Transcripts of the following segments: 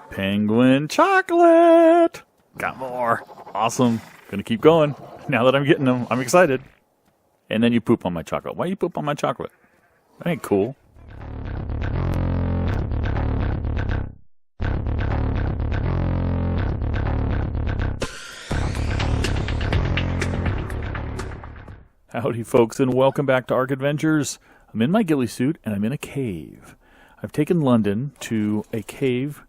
Penguin chocolate! Got more. Awesome. Gonna keep going. Now that I'm getting them, I'm excited. And then you poop on my chocolate. Why you poop on my chocolate? That ain't cool. Howdy folks, and welcome back to ARK Adventures. I'm in my ghillie suit and I'm in a cave. I've taken London to a cave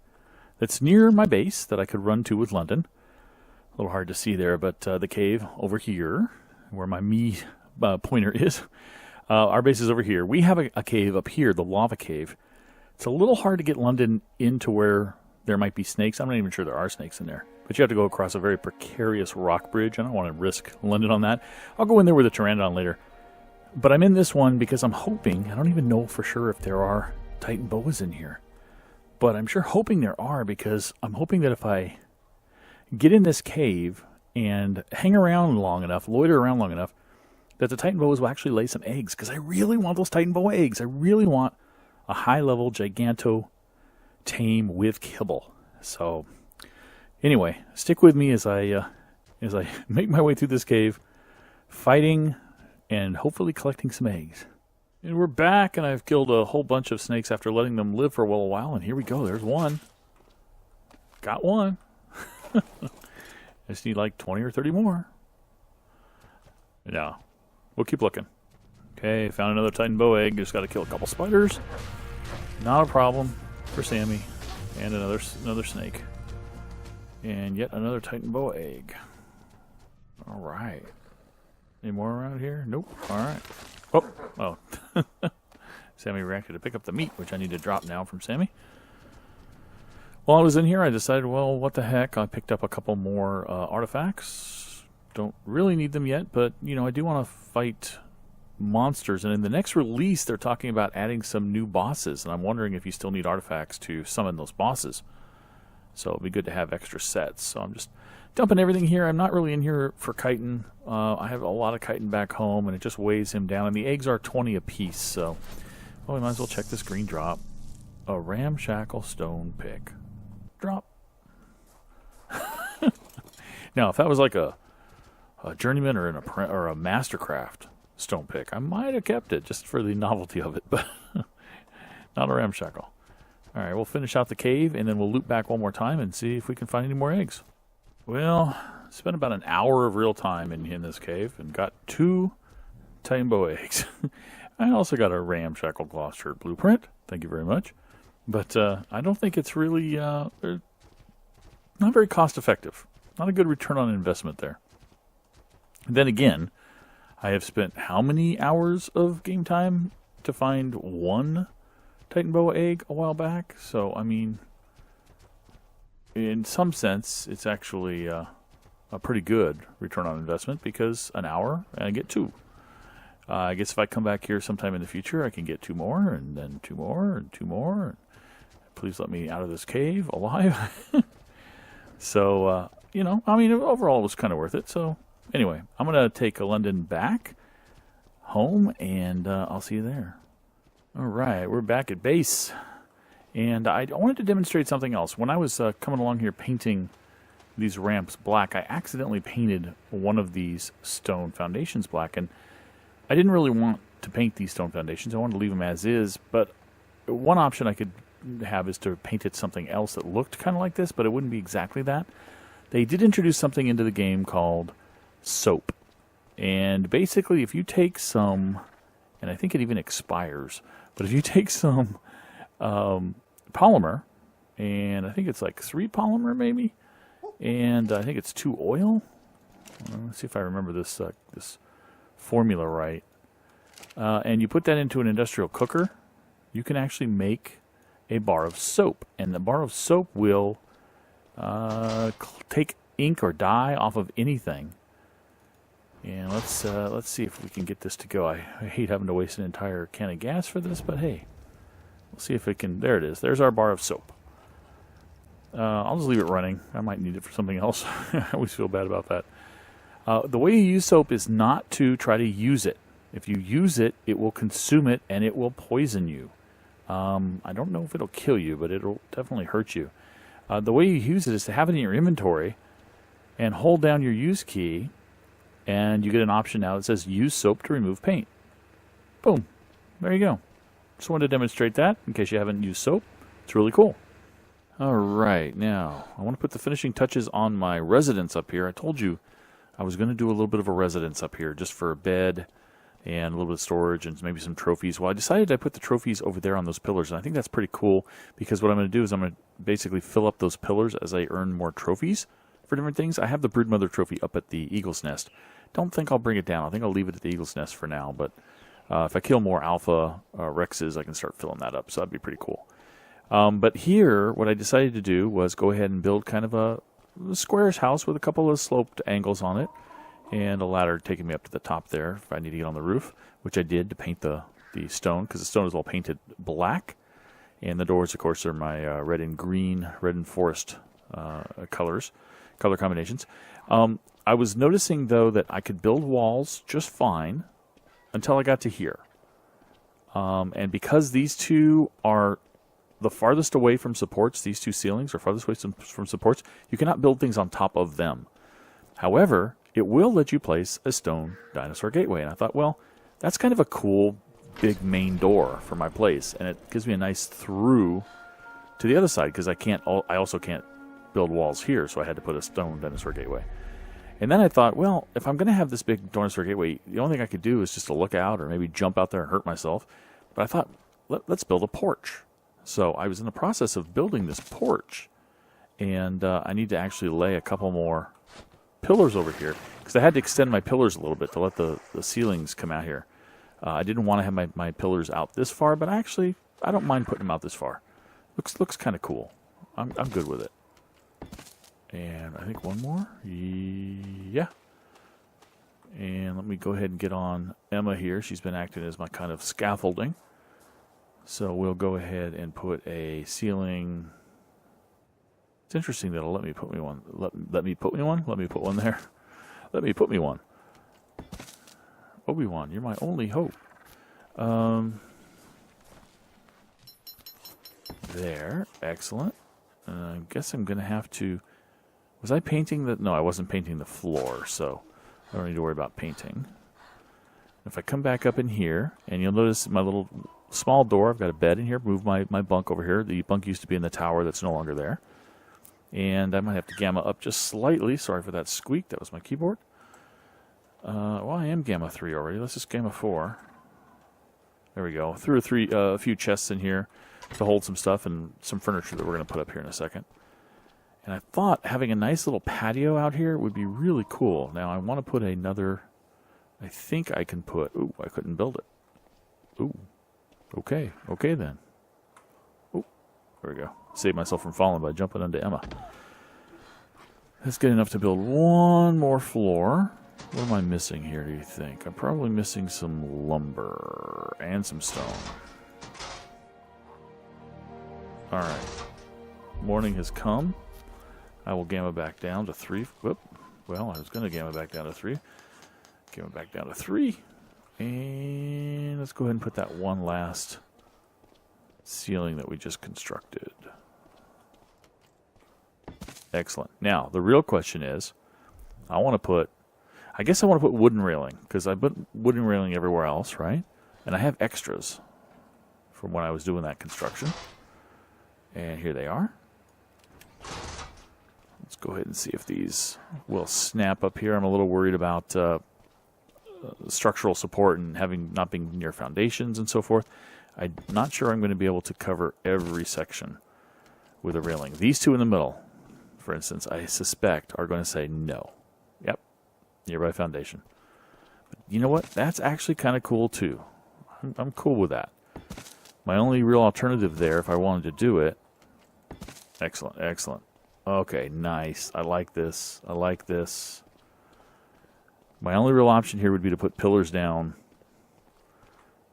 that's near my base that I could run to with London. A little hard to see there, but the cave over here, where my pointer is, our base is over here. We have a cave up here, the lava cave. It's a little hard to get London into where there might be snakes. I'm not even sure there are snakes in there. But you have to go across a very precarious rock bridge. I don't want to risk London on that. I'll go in there with a pteranodon later. But I'm in this one because I'm hoping, I don't even know for sure if there are Titan boas in here. But I'm sure hoping there are, because I'm hoping that if I get in this cave and hang around long enough, loiter around long enough, that the Titan boas will actually lay some eggs. Because I really want those Titan boa eggs. I really want a high-level giganto tame with kibble. So anyway, stick with me as I make my way through this cave, fighting and hopefully collecting some eggs. And we're back, and I've killed a whole bunch of snakes after letting them live for a while, and here we go. There's one. Got one. I just need like 20 or 30 more. Yeah, we'll keep looking. Okay, found another Titan boa egg. Just got to kill a couple spiders. Not a problem for Sammy. And another snake. And yet another Titan boa egg. All right. Any more around here? Nope. All right. Oh. Sammy reacted to pick up the meat, which I need to drop now from Sammy. While I was in here, I decided, well, what the heck? I picked up a couple more artifacts. Don't really need them yet, but, you know, I do want to fight monsters. And in the next release, they're talking about adding some new bosses. And I'm wondering if you still need artifacts to summon those bosses. So it'd be good to have extra sets. So I'm just dumping everything here. I'm not really in here for chitin. I have a lot of chitin back home, and it just weighs him down. And the eggs are 20 apiece, so well, we might as well check this green drop. A ramshackle stone pick. Drop. Now, if that was like a journeyman or a mastercraft stone pick, I might have kept it just for the novelty of it, but not a ramshackle. All right, we'll finish out the cave, and then we'll loop back one more time and see if we can find any more eggs. Well, spent about an hour of real time in this cave and got 2 Titan boa eggs. I also got a ramshackle gloss shirt blueprint. Thank you very much. But I don't think it's really not very cost effective. Not a good return on investment there. And then again, I have spent how many hours of game time to find 1 Titan boa egg a while back? So, I mean, in some sense, it's actually a pretty good return on investment, because an hour and I get 2. I guess if I come back here sometime in the future, I can get 2 more, and then 2 more, and 2 more. Please let me out of this cave alive. So, you know, I mean, overall it was kind of worth it. So, anyway, I'm going to take London back home, and I'll see you there. All right, we're back at base. And I wanted to demonstrate something else. When I was coming along here painting these ramps black, I accidentally painted one of these stone foundations black. And I didn't really want to paint these stone foundations. I wanted to leave them as is. But one option I could have is to paint it something else that looked kind of like this, but it wouldn't be exactly that. They did introduce something into the game called soap. And basically, if you take some, and I think it even expires, but if you take some polymer, and I think it's like 3 polymer maybe, and I think it's 2 oil. Let's see if I remember this formula right. And you put that into an industrial cooker, you can actually make a bar of soap, and the bar of soap will take ink or dye off of anything. And let's see if we can get this to go. I hate having to waste an entire can of gas for this, but hey. We'll see if it can. There it is. There's our bar of soap. I'll just leave it running. I might need it for something else. I always feel bad about that. The way you use soap is not to try to use it. If you use it, it will consume it and it will poison you. I don't know if it'll kill you, but it'll definitely hurt you. The way you use it is to have it in your inventory and hold down your use key, and you get an option now that says use soap to remove paint. Boom. There you go. Just wanted to demonstrate that in case you haven't used soap. It's really cool. All right, now I want to put the finishing touches on my residence up here. I told you I was going to do a little bit of a residence up here just for a bed and a little bit of storage and maybe some trophies. Well, I decided I put the trophies over there on those pillars, and I think that's pretty cool because what I'm going to do is I'm going to basically fill up those pillars as I earn more trophies for different things. I have the Broodmother trophy up at the Eagle's Nest. Don't think I'll bring it down. I think I'll leave it at the Eagle's Nest for now, but if I kill more Alpha Rexes, I can start filling that up, so that'd be pretty cool. But here, what I decided to do was go ahead and build kind of a squarish house with a couple of sloped angles on it, and a ladder taking me up to the top there if I need to get on the roof, which I did to paint the stone, because the stone is all painted black. And the doors, of course, are my red and green, red and forest color combinations. I was noticing, though, that I could build walls just fine until I got to here. And because these two are the farthest away from supports, these two ceilings are farthest away from supports, you cannot build things on top of them. However, it will let you place a stone dinosaur gateway. And I thought, well, that's kind of a cool big main door for my place, and it gives me a nice through to the other side because I also can't build walls here, so I had to put a stone dinosaur gateway. And then I thought, well, if I'm going to have this big dinosaur gateway, the only thing I could do is just to look out or maybe jump out there and hurt myself. But I thought, let's build a porch. So I was in the process of building this porch, and I need to actually lay a couple more pillars over here because I had to extend my pillars a little bit to let the ceilings come out here. I didn't want to have my pillars out this far, but I don't mind putting them out this far. Looks kind of cool. I'm good with it. And I think one more. Yeah. And let me go ahead and get on Emma here. She's been acting as my kind of scaffolding. So we'll go ahead and put a ceiling. It's interesting that it'll let me put me one. Let me put me one? Let me put one there. Let me put me one. Obi-Wan, you're my only hope. There. Excellent. I guess I'm going to have to... Was I painting the... No, I wasn't painting the floor, so I don't need to worry about painting. If I come back up in here, and you'll notice my little small door, I've got a bed in here, move my bunk over here. The bunk used to be in the tower that's no longer there. And I might have to gamma up just slightly. Sorry for that squeak. That was my keyboard. Well, I am gamma 3 already. Let's just gamma 4. There we go. Threw a few chests in here to hold some stuff and some furniture that we're going to put up here in a second. And I thought having a nice little patio out here would be really cool. Now, I want to put another... I think I can put... Ooh, I couldn't build it. Ooh. Okay. Okay, then. Ooh. There we go. Saved myself from falling by jumping onto Emma. That's good enough to build one more floor. What am I missing here, do you think? I'm probably missing some lumber and some stone. Alright. Morning has come. I will gamma back down to 3. Whoop. Well, I was going to gamma back down to 3. Gamma back down to 3. And let's go ahead and put that one last ceiling that we just constructed. Excellent. Now, the real question is, I guess I want to put wooden railing, because I put wooden railing everywhere else, right? And I have extras from when I was doing that construction. And here they are. Let's go ahead and see if these will snap up here. I'm a little worried about structural support and not being near foundations and so forth. I'm not sure I'm going to be able to cover every section with a railing. These two in the middle, for instance, I suspect are going to say no. Yep, nearby foundation. But you know what? That's actually kind of cool too. I'm cool with that. My only real alternative there, if I wanted to do it... Excellent, excellent. Okay, nice. I like this. I like this. My only real option here would be to put pillars down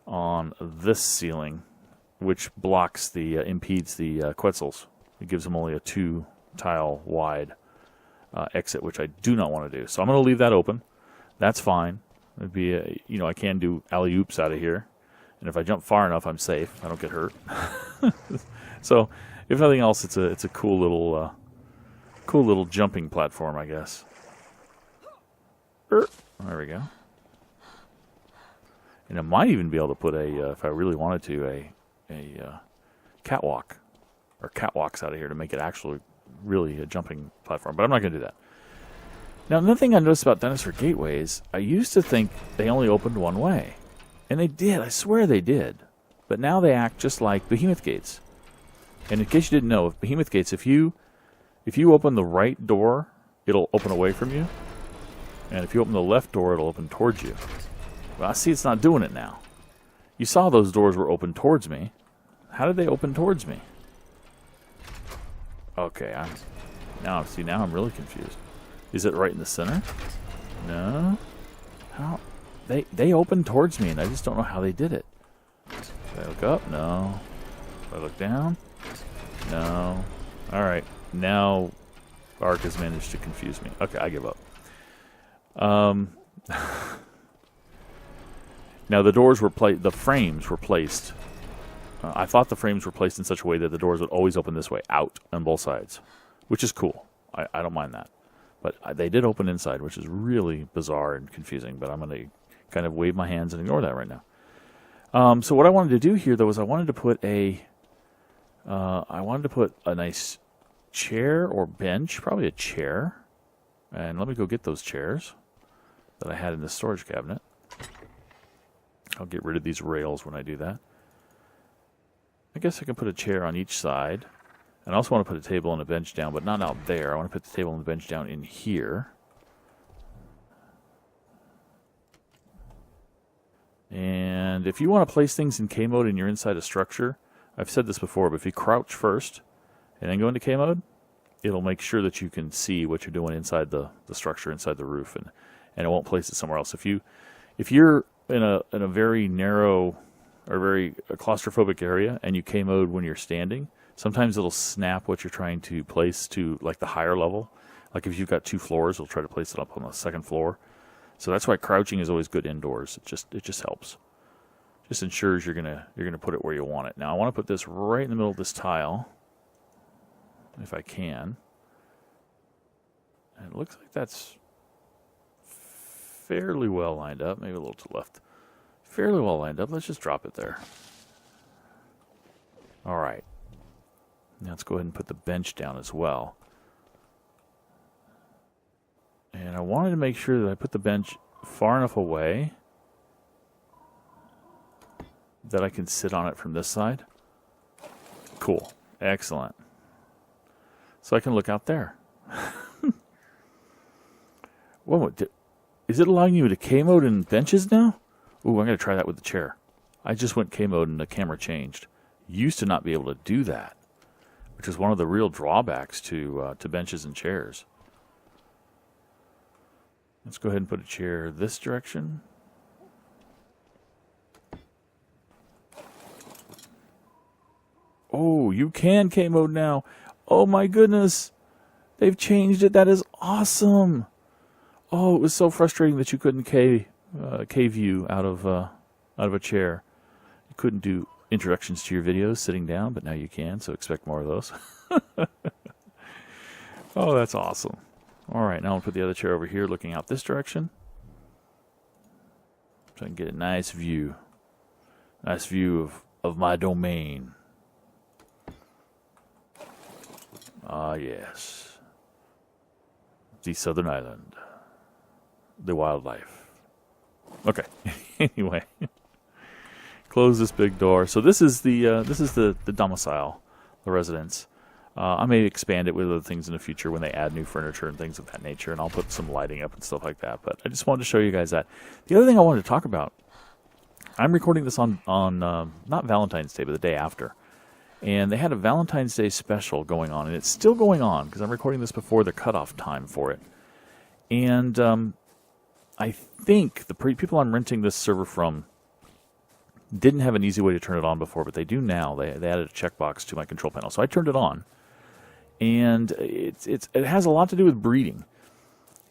on this ceiling, which blocks impedes the Quetzals. It gives them only a 2-tile wide exit, which I do not want to do. So I'm going to leave that open. That's fine. It'd be I can do alley-oops out of here. And if I jump far enough, I'm safe. I don't get hurt. So If nothing else, it's a cool little jumping platform, I guess. There we go. And I might even be able to put a, if I really wanted to, a catwalk or catwalks out of here to make it actually really a jumping platform. But I'm not going to do that. Now, another thing I noticed about Dinosaur Gateways, I used to think they only opened one way. And they did. I swear they did. But now they act just like Behemoth Gates. And in case you didn't know, Behemoth Gates, if you open the right door, it'll open away from you. And if you open the left door, it'll open towards you. Well, I see it's not doing it now. You saw those doors were open towards me. How did they open towards me? Okay, now I'm really confused. Is it right in the center? No. How? They opened towards me, and I just don't know how they did it. If I look up? No. If I look down? No. All right. Now, ARK has managed to confuse me. Okay, I give up. Now the doors were the frames were placed. I thought the frames were placed in such a way that the doors would always open this way, out on both sides, which is cool. I don't mind that. But they did open inside, which is really bizarre and confusing. But I'm going to kind of wave my hands and ignore that right now. So what I wanted to do here, though, is I wanted to put a nice chair or bench, probably a chair. And let me go get those chairs that I had in the storage cabinet. I'll get rid of these rails when I do that. I guess I can put a chair on each side. And I also want to put a table and a bench down, but not out there. I want to put the table and the bench down in here. And if you want to place things in K mode and you're inside a structure, I've said this before, but if you crouch first and then go into K mode, it'll make sure that you can see what you're doing inside the structure, inside the roof, and it won't place it somewhere else. If you're in a very narrow or very claustrophobic area and you K mode when you're standing, sometimes it'll snap what you're trying to place to like the higher level. Like if you've got 2 floors, it'll try to place it up on the 2nd floor. So that's why crouching is always good indoors. It just helps. Just ensures you're gonna put it where you want it. Now I want to put this right in the middle of this tile, if I can. And it looks like that's fairly well lined up. Maybe a little to the left. Fairly well lined up. Let's just drop it there. All right. Now let's go ahead and put the bench down as well. And I wanted to make sure that I put the bench far enough away that I can sit on it from this side. Cool. Excellent. So I can look out there. Whoa, is it allowing you to K mode in benches now? Ooh, I'm going to try that with the chair. I just went K mode and the camera changed. Used to not be able to do that, which is one of the real drawbacks to benches and chairs. Let's go ahead and put a chair this direction. Oh, you can K mode now. Oh my goodness. They've changed it. That is awesome. Oh, it was so frustrating that you couldn't K view out of a chair. You couldn't do introductions to your videos sitting down, but now you can, so expect more of those. Oh, that's awesome. All right, now I'll put the other chair over here looking out this direction, so I can get a nice view. Nice view of my domain. Ah, yes. The Southern Island. The wildlife. Okay. Anyway. Close this big door. So this is the domicile, the residence. I may expand it with other things in the future when they add new furniture and things of that nature, and I'll put some lighting up and stuff like that. But I just wanted to show you guys that. The other thing I wanted to talk about, I'm recording this on not Valentine's Day, but the day after. And they had a Valentine's Day special going on, and it's still going on because I'm recording this before the cutoff time for it. And I think the people I'm renting this server from didn't have an easy way to turn it on before, but they do now. They added a checkbox to my control panel, so I turned it on. And it has a lot to do with breeding,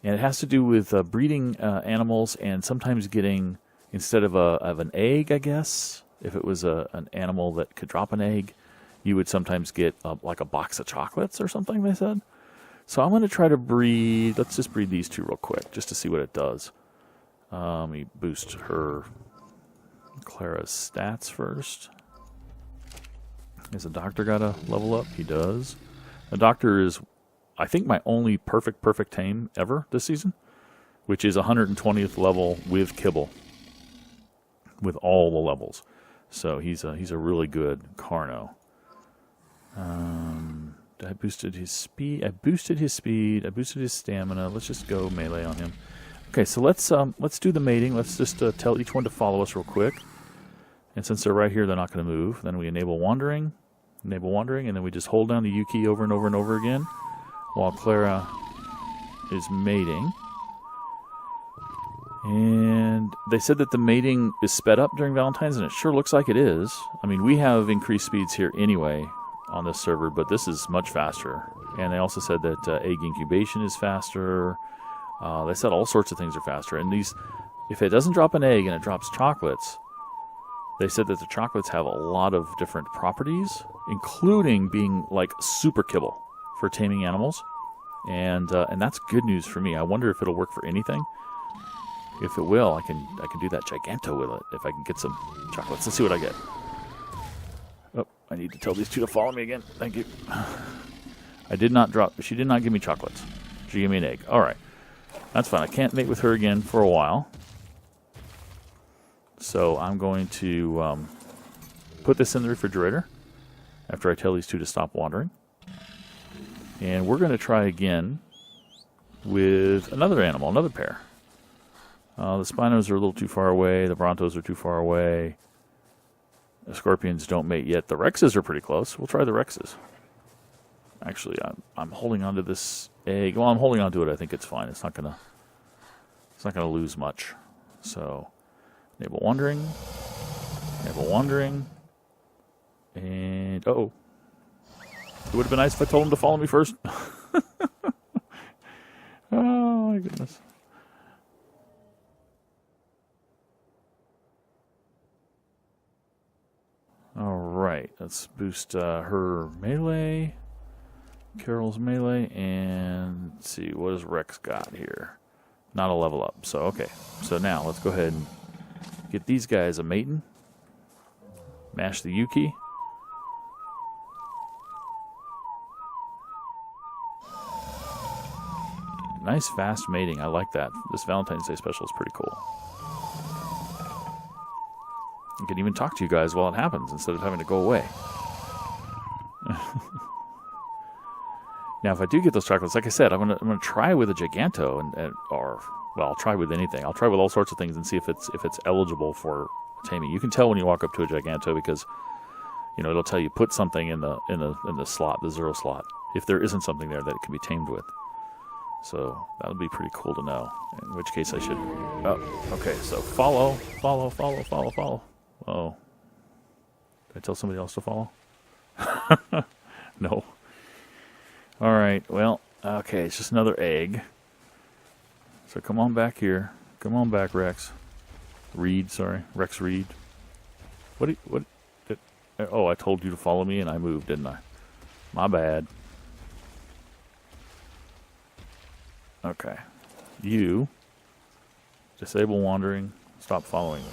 and it has to do with breeding animals, and sometimes getting, instead of an egg, I guess, if it was an animal that could drop an egg, you would sometimes get like a box of chocolates or something, they said. So I'm going to try to breed, let's just breed these two real quick, just to see what it does. Let me boost Clara's stats first. Has the doctor got to level up? He does. The doctor is, I think, my only perfect tame ever this season, which is 120th level with kibble, with all the levels. So he's a really good Carno. I boosted his speed. I boosted his speed. I boosted his stamina. Let's just go melee on him. Okay, so let's do the mating. Let's just tell each one to follow us real quick. And since they're right here, they're not going to move. Then we enable wandering, and then we just hold down the U key over and over and over again while Clara is mating. And they said that the mating is sped up during Valentine's, and it sure looks like it is. I mean, we have increased speeds here anyway on this server, but this is much faster. And they also said that egg incubation is faster. They said all sorts of things are faster. And these, if it doesn't drop an egg and it drops chocolates, they said that the chocolates have a lot of different properties, including being like super kibble for taming animals. And that's good news for me. I wonder if it'll work for anything. If it will, I can do that Giganto with it if I can get some chocolates. Let's see what I get. Oh, I need to tell these two to follow me again. Thank you. I did not drop. She did not give me chocolates. She gave me an egg. All right, that's fine. I can't mate with her again for a while. So I'm going to put this in the refrigerator after I tell these two to stop wandering. And we're going to try again with another animal, another pair. The Spinos are a little too far away. The Brontos are too far away. The Scorpions don't mate yet. The Rexes are pretty close. We'll try the Rexes. Actually, I'm holding on to this egg. Well, I'm holding on to it. I think it's fine. It's not gonna lose much. So, enable wandering, and uh-oh. It would have been nice if I told him to follow me first. Oh my goodness. Alright, let's boost her melee, Carol's melee, and let's see, what does Rex got here? Not a level up, so okay. So now, let's go ahead and get these guys a mating. Mash the U key. Nice fast mating, I like that. This Valentine's Day special is pretty cool. I can even talk to you guys while it happens instead of having to go away. Now, if I do get those chocolates, like I said, I'm gonna try with a Giganto, or I'll try with anything. I'll try with all sorts of things and see if it's eligible for taming. You can tell when you walk up to a Giganto because it'll tell you put something in the slot, the 0 slot, if there isn't something there that it can be tamed with. So that would be pretty cool to know. In which case I should. Oh, okay. So follow. Oh. Did I tell somebody else to follow? No. Alright, well, okay, it's just another egg. So come on back here. Come on back, Rex. Rex Reed. Oh, I told you to follow me and I moved, didn't I? My bad. Okay. You disable wandering. Stop following me.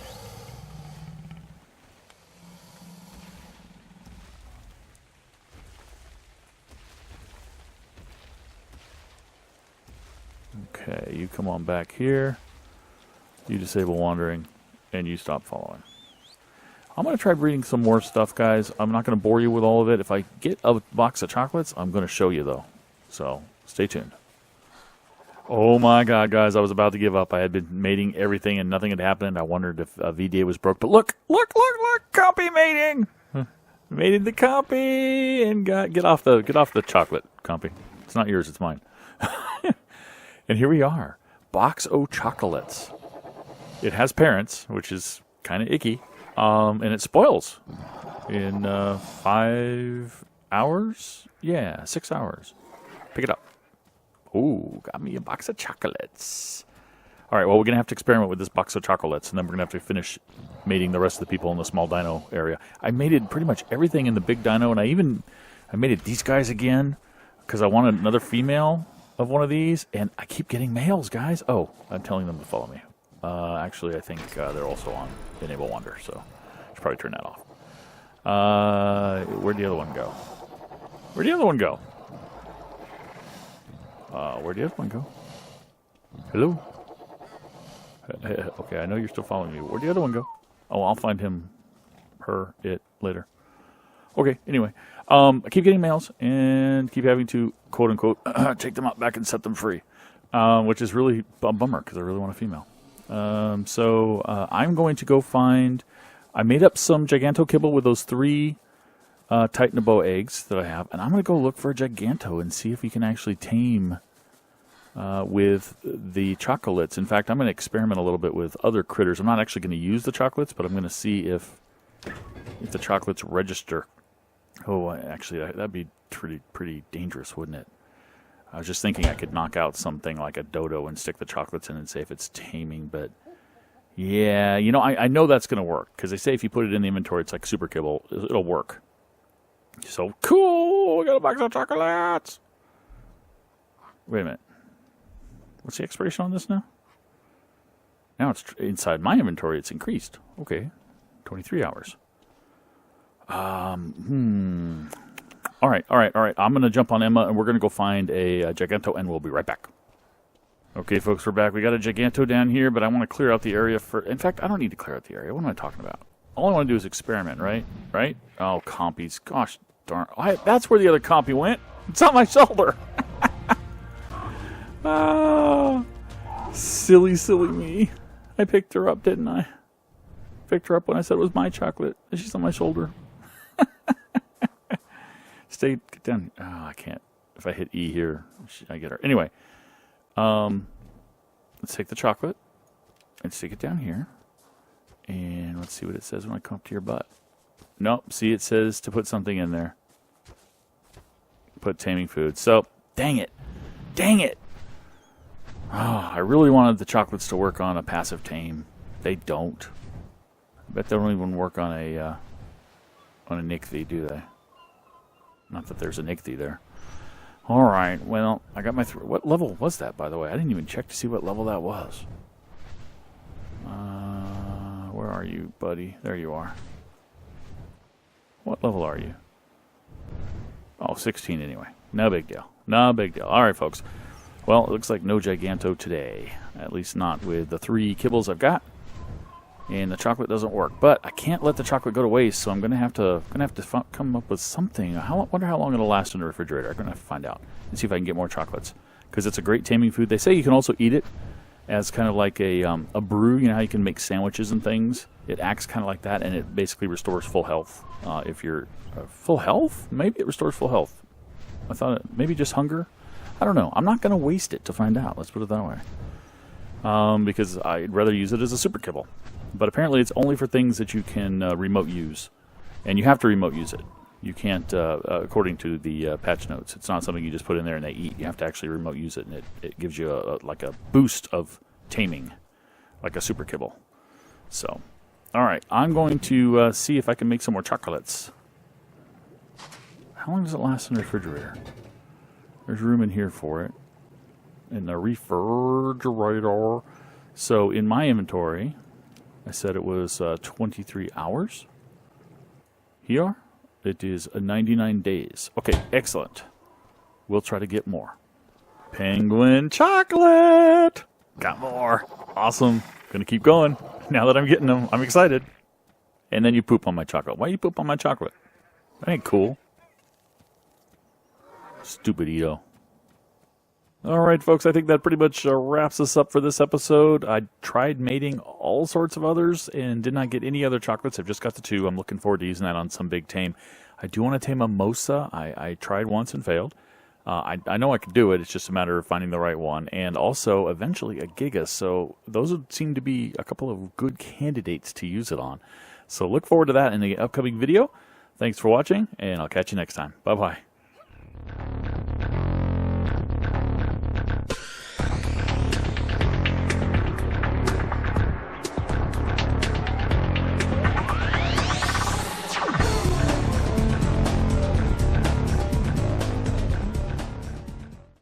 Okay, you come on back here. You disable wandering, and you stop following. I'm going to try breeding some more stuff, guys. I'm not going to bore you with all of it. If I get a box of chocolates, I'm going to show you, though. So, stay tuned. Oh my god, guys, I was about to give up. I had been mating everything, and nothing had happened. I wondered if VDA was broke. But look! Compy mating! Mated the compy! And get off the chocolate, compy. It's not yours, it's mine. And here we are. Box o' chocolates. It has parents, which is kind of icky. And it spoils in 5 hours? Yeah, 6 hours. Pick it up. Ooh, got me a box of chocolates. All right, well, we're going to have to experiment with this box of chocolates, and then we're going to have to finish mating the rest of the people in the small dino area. I mated pretty much everything in the big dino, and I mated these guys again because I wanted another female of one of these, and I keep getting males, guys. Oh, I'm telling them to follow me. Actually, I think they're also on Enable Wonder, so I should probably turn that off. Where'd the other one go? Where'd the other one go? Where'd the other one go? Hello? Okay, I know you're still following me. Where'd the other one go? Oh, I'll find him, her, it, later. Okay, anyway. I keep getting males and keep having to, quote-unquote, take them out back and set them free, which is really a bummer because I really want a female. So I'm going to go find... I made up some Giganto kibble with those 3 Titanabo eggs that I have, and I'm going to go look for a Giganto and see if we can actually tame... with the chocolates. In fact, I'm going to experiment a little bit with other critters. I'm not actually going to use the chocolates, but I'm going to see if the chocolates register. Oh, actually, that'd be pretty dangerous, wouldn't it? I was just thinking I could knock out something like a dodo and stick the chocolates in and see if it's taming, but yeah, you know, I know that's going to work, because they say if you put it in the inventory, it's like super kibble. It'll work. So cool! We got a box of chocolates! Wait a minute. What's the expiration on this now? Now it's inside my inventory. It's increased. Okay, 23 hours. All right. I'm going to jump on Emma, and we're going to go find a Giganto, and we'll be right back. Okay, folks, we're back. We got a Giganto down here, but I want to clear out the area for... In fact, I don't need to clear out the area. What am I talking about? All I want to do is experiment, right? Right? Oh, compies. Gosh darn. That's where the other compy went. It's on my shoulder. Ah, silly me. I picked her up, didn't I? Picked her up when I said it was my chocolate. And she's on my shoulder. Get down. Oh, I can't. If I hit E here, I get her. Anyway, let's take the chocolate and stick it down here. And let's see what it says when I come up to your butt. Nope. See, it says to put something in there. Put taming food. So, dang it. Oh, I really wanted the chocolates to work on a passive tame. They don't. I bet they don't even work on a Nixie, do they? Not that there's a Nixie there. All right. Well, I got my... What level was that, by the way? I didn't even check to see what level that was. Where are you, buddy? There you are. What level are you? Oh, 16 anyway. No big deal. All right, folks. Well, it looks like no Giganto today. At least not with the 3 kibbles I've got. And the chocolate doesn't work. But I can't let the chocolate go to waste, so I'm going to have to come up with something. I wonder how long it'll last in the refrigerator. I'm going to have to find out and see if I can get more chocolates. Because it's a great taming food. They say you can also eat it as kind of like a brew. You know how you can make sandwiches and things? It acts kind of like that, and it basically restores full health. If you're... full health? Maybe it restores full health. I thought maybe just hunger? I don't know. I'm not going to waste it to find out. Let's put it that way. Because I'd rather use it as a super kibble. But apparently it's only for things that you can remote use. And you have to remote use it. You can't, according to the patch notes, it's not something you just put in there and they eat. You have to actually remote use it, and it gives you like a boost of taming, like a super kibble. So, all right. I'm going to see if I can make some more chocolates. How long does it last in the refrigerator? There's room in here for it. In the refrigerator. So in my inventory, I said it was 23 hours. Here, it is 99 days. Okay, excellent. We'll try to get more. Penguin chocolate! Got more. Awesome. Gonna keep going. Now that I'm getting them, I'm excited. And then you poop on my chocolate. Why you poop on my chocolate? That ain't cool. Stupid Edo. All right, folks, I think that pretty much wraps us up for this episode. I tried mating all sorts of others and did not get any other chocolates. I've just got the 2. I'm looking forward to using that on some big tame. I do want to tame a Mosa. I tried once and failed. I know I could do it. It's just a matter of finding the right one. And also, eventually, a Giga. So those would seem to be a couple of good candidates to use it on. So look forward to that in the upcoming video. Thanks for watching, and I'll catch you next time. Bye-bye.